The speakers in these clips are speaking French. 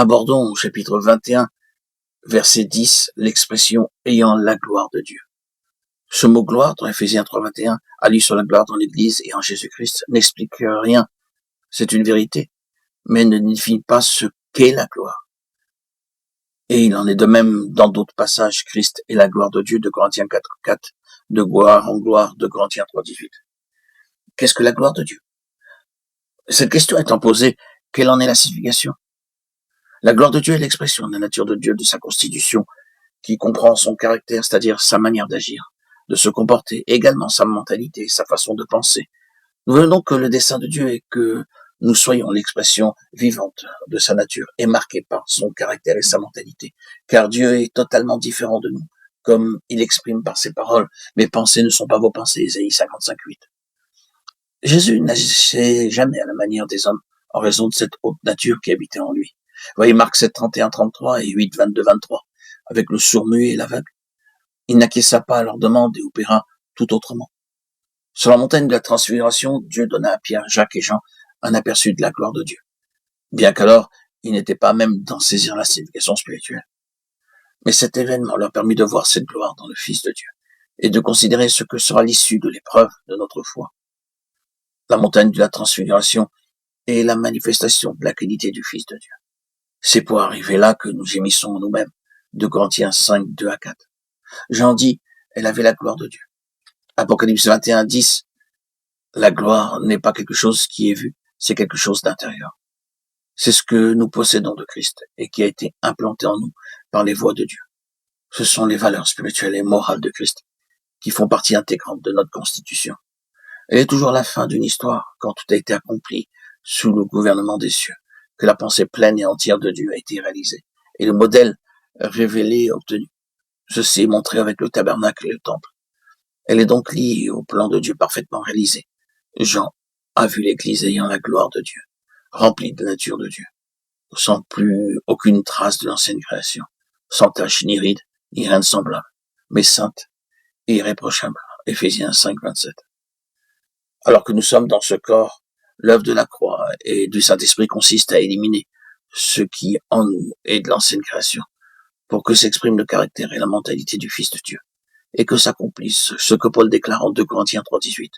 Abordons au chapitre 21, verset 10, l'expression « ayant la gloire de Dieu ». Ce mot « gloire » dans Ephésiens 3.21, allie sur la gloire dans l'Église et en Jésus-Christ, n'explique rien. C'est une vérité, mais ne définit pas ce qu'est la gloire. Et il en est de même dans d'autres passages. Christ est la gloire de Dieu, de Corinthiens 4.4, de gloire en gloire, de Corinthiens 3.18. Qu'est-ce que la gloire de Dieu? Cette question étant posée, quelle en est la signification? La gloire de Dieu est l'expression de la nature de Dieu, de sa constitution, qui comprend son caractère, c'est-à-dire sa manière d'agir, de se comporter, également sa mentalité, sa façon de penser. Nous voyons donc que le dessein de Dieu est que nous soyons l'expression vivante de sa nature et marquée par son caractère et sa mentalité, car Dieu est totalement différent de nous, comme il exprime par ses paroles. Mes pensées ne sont pas vos pensées, Ésaïe 55.8. Jésus n'agissait jamais à la manière des hommes en raison de cette haute nature qui habitait en lui. Voyez Marc 7.31-33 et 8.22-23, avec le sourd-muet et l'aveugle. Il n'acquiesça pas à leur demande et opéra tout autrement. Sur la montagne de la transfiguration, Dieu donna à Pierre, Jacques et Jean un aperçu de la gloire de Dieu. Bien qu'alors, ils n'étaient pas même d'en saisir la signification spirituelle. Mais cet événement leur permit de voir cette gloire dans le Fils de Dieu et de considérer ce que sera l'issue de l'épreuve de notre foi. La montagne de la transfiguration est la manifestation de la qualité du Fils de Dieu. C'est pour arriver là que nous gémissons en nous-mêmes. 2 Corinthiens 5, 2-4. Jean dit, elle avait la gloire de Dieu. Apocalypse 21, 10. La gloire n'est pas quelque chose qui est vu, c'est quelque chose d'intérieur. C'est ce que nous possédons de Christ et qui a été implanté en nous par les voies de Dieu. Ce sont les valeurs spirituelles et morales de Christ qui font partie intégrante de notre constitution. Elle est toujours la fin d'une histoire quand tout a été accompli sous le gouvernement des cieux, que la pensée pleine et entière de Dieu a été réalisée et le modèle révélé et obtenu. Ceci est montré avec le tabernacle et le temple. Elle est donc liée au plan de Dieu parfaitement réalisé. Jean a vu l'Église ayant la gloire de Dieu, remplie de la nature de Dieu, sans plus aucune trace de l'ancienne création, sans tache ni ride, ni rien de semblable, mais sainte et irréprochable. Éphésiens 5, 27. Alors que nous sommes dans ce corps, l'œuvre de la croix et du Saint-Esprit consiste à éliminer ce qui en nous est de l'ancienne création, pour que s'exprime le caractère et la mentalité du Fils de Dieu, et que s'accomplisse ce que Paul déclare en 2 Corinthiens 3.18.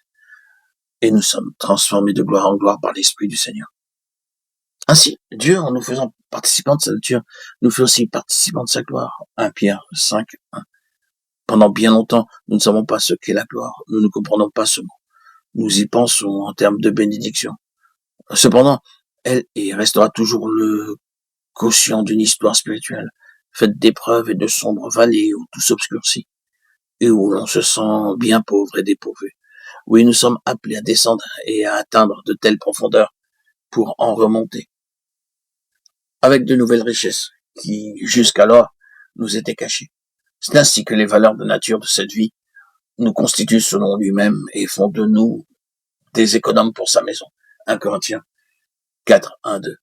Et nous sommes transformés de gloire en gloire par l'Esprit du Seigneur. Ainsi, Dieu, en nous faisant participants de sa nature, nous fait aussi participants de sa gloire. 1 Pierre 5, 1. Pendant bien longtemps, nous ne savons pas ce qu'est la gloire. Nous ne comprenons pas ce mot. Nous y pensons en termes de bénédiction. Cependant, elle restera toujours le quotient d'une histoire spirituelle, faite d'épreuves et de sombres vallées où tout s'obscurcit, et où l'on se sent bien pauvre et dépourvu. Oui, nous sommes appelés à descendre et à atteindre de telles profondeurs pour en remonter, avec de nouvelles richesses qui, jusqu'alors, nous étaient cachées. C'est ainsi que les valeurs de nature de cette vie nous constituent selon lui-même et font de nous des économes pour sa maison. 1 Corinthiens 4, 1, 2.